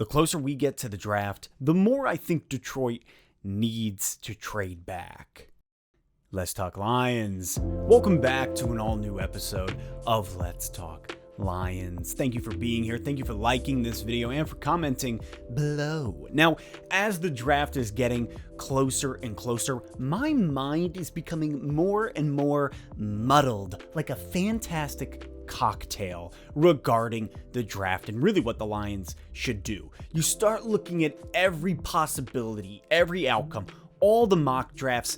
The closer we get to the draft, the more I think Detroit needs to trade back. Let's Talk Lions. Welcome back to an all-new episode of Let's Talk Lions. Thank you for being here. Thank you for liking this video and for commenting below. Now, as the draft is getting closer and closer, my mind is becoming more and more muddled, like a fantastic cocktail regarding the draft and really what the Lions should do. You start looking at every possibility, every outcome, all the mock drafts.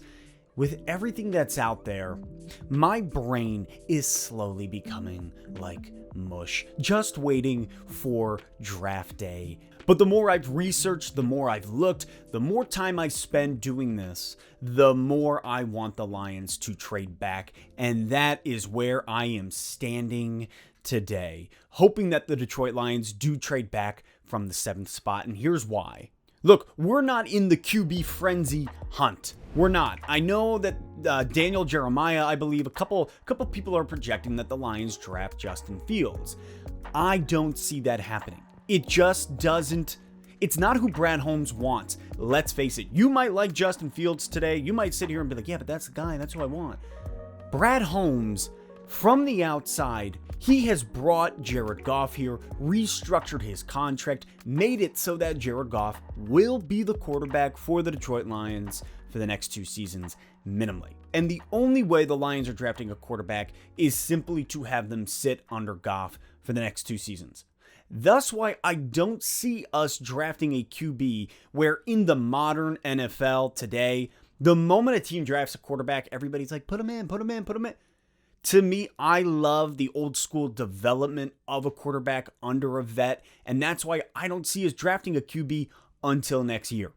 With everything that's out there, my brain is slowly becoming like mush, just waiting for draft day. But the more I've researched, the more I've looked, the more time I spend doing this, the more I want the Lions to trade back. And that is where I am standing today, hoping that the Detroit Lions do trade back from the 7th spot. And here's why. Look, we're not in the QB frenzy hunt. We're not. I know that Daniel Jeremiah, I believe, a couple people are projecting that the Lions draft Justin Fields. I don't see that happening. It just doesn't. It's not who Brad Holmes wants. Let's face it. You might like Justin Fields today. You might sit here and be like, yeah, but that's the guy. That's who I want. Brad Holmes, from the outside, he has brought Jared Goff here, restructured his contract, made it so that Jared Goff will be the quarterback for the Detroit Lions for the next 2 seasons minimally. And the only way the Lions are drafting a quarterback is simply to have them sit under Goff for the next 2 seasons. Thus why I don't see us drafting a QB where in the modern NFL today, the moment a team drafts a quarterback, everybody's like, put him in. To me, I love the old school development of a quarterback under a vet, and that's why I don't see us drafting a QB until next year.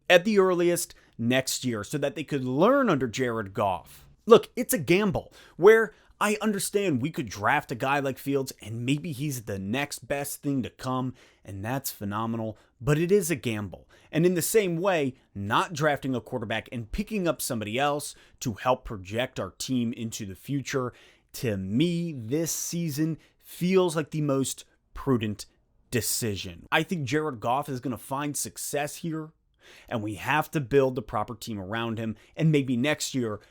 At the earliest, next year, so that they could learn under Jared Goff. Look, it's a gamble where I understand we could draft a guy like Fields and maybe he's the next best thing to come, and that's phenomenal, but it is a gamble. And in the same way, not drafting a quarterback and picking up somebody else to help project our team into the future, to me, this season feels like the most prudent decision. I think Jared Goff is going to find success here, and we have to build the proper team around him, and maybe next year,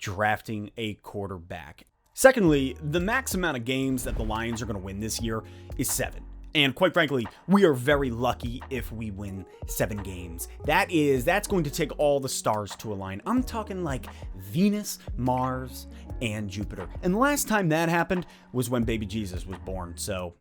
drafting a quarterback. Secondly, the max amount of games that the Lions are going to win this year is 7. And quite frankly, we are very lucky if we win 7 games. That's going to take all the stars to align. I'm talking like Venus, Mars, and Jupiter. And the last time that happened was when baby Jesus was born. So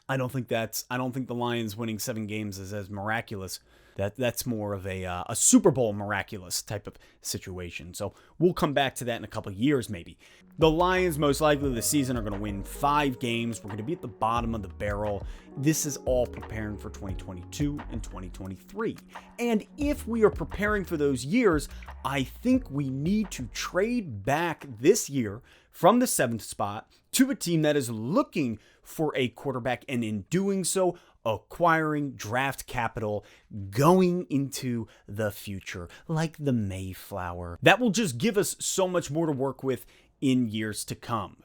I don't think the Lions winning 7 games is as miraculous. That's more of a Super Bowl miraculous type of situation. So we'll come back to that in a couple of years maybe. The Lions most likely this season are going to win 5 games. We're going to be at the bottom of the barrel. This is all preparing for 2022 and 2023. And if we are preparing for those years, I think we need to trade back this year from the 7th spot to a team that is looking for a quarterback, and in doing so, acquiring draft capital going into the future, like the Mayflower. That will just give us so much more to work with in years to come.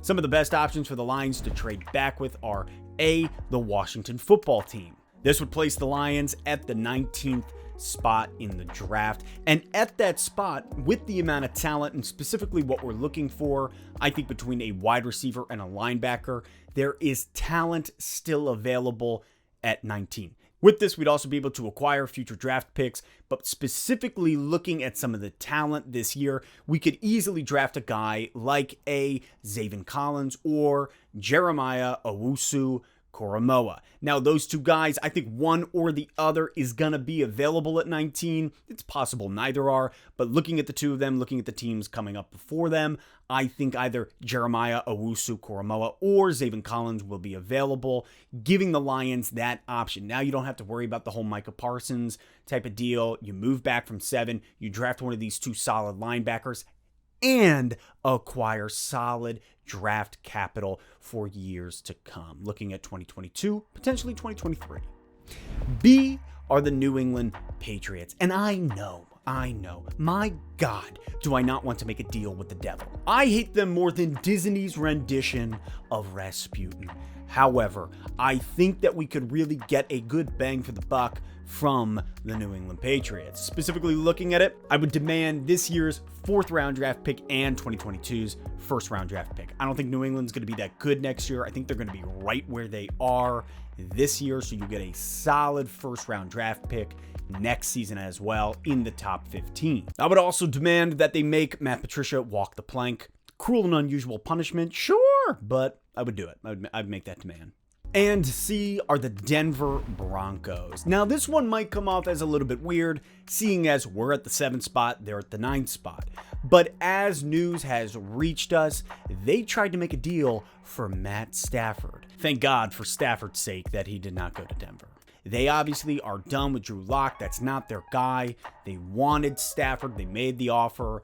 Some of the best options for the Lions to trade back with are A, the Washington football team. This would place the Lions at the 19th spot in the draft, and at that spot, with the amount of talent and specifically what we're looking for, I think between a wide receiver and a linebacker, there is talent still available at 19. With this, we'd also be able to acquire future draft picks, but specifically looking at some of the talent this year, we could easily draft a guy like a Zaven Collins or Jeremiah Owusu-Koramoah. Now, those 2 guys, I think one or the other is going to be available at 19. It's possible neither are, but looking at the 2 of them, looking at the teams coming up before them, I think either Jeremiah Owusu-Koramoah or Zaven Collins will be available, giving the Lions that option. Now you don't have to worry about the whole Micah Parsons type of deal. You move back from 7, you draft one of these 2 solid linebackers, and acquire solid draft capital for years to come, looking at 2022, potentially 2023. B are the New England Patriots. And I know, my God, do I not want to make a deal with the devil. I hate them more than Disney's rendition of Rasputin. However, I think that we could really get a good bang for the buck from the New England Patriots. Specifically looking at it, I would demand this year's 4th round draft pick and 2022's 1st round draft pick. I don't think New England's going to be that good next year. I think they're going to be right where they are this year, so you get a solid 1st round draft pick next season as well in the top 15. I would also demand that they make Matt Patricia walk the plank. Cruel and unusual punishment, sure, but I would do it. I'd make that demand. And C are the Denver Broncos. Now, this one might come off as a little bit weird, seeing as we're at the 7th spot, they're at the 9th spot. But as news has reached us, they tried to make a deal for Matt Stafford. Thank God for Stafford's sake that he did not go to Denver. They obviously are done with Drew Lock. That's not their guy. They wanted Stafford. They made the offer.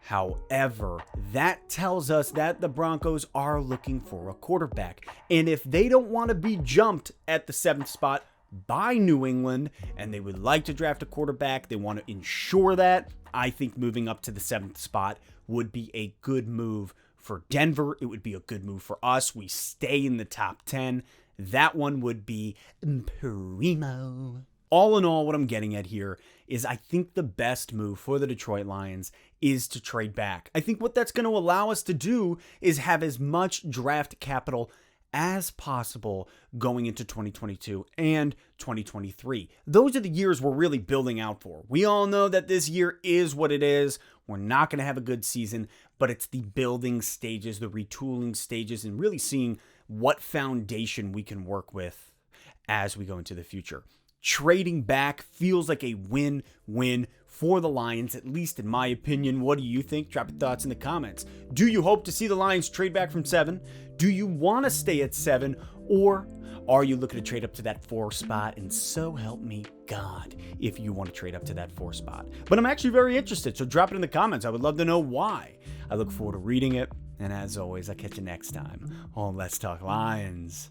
However, that tells us that the Broncos are looking for a quarterback. And if they don't want to be jumped at the 7th spot by New England, and they would like to draft a quarterback, they want to ensure that, I think moving up to the 7th spot would be a good move for Denver. It would be a good move for us. We stay in the top 10. That one would be primo. All in all, what I'm getting at here is I think the best move for the Detroit Lions is to trade back. I think what that's going to allow us to do is have as much draft capital as possible going into 2022 and 2023. Those are the years we're really building out for. We all know that this year is what it is. We're not going to have a good season, but it's the building stages, the retooling stages, and really seeing what foundation we can work with as we go into the future. Trading back feels like a win-win for the Lions, at least in my opinion. What do you think? Drop your thoughts in the comments. Do you hope to see the Lions trade back from 7? Do you want to stay at 7? Or are you looking to trade up to that 4 spot? And so help me God if you want to trade up to that 4 spot. But I'm actually very interested, so drop it in the comments. I would love to know why. I look forward to reading it. And as always, I'll catch you next time on Let's Talk Lions.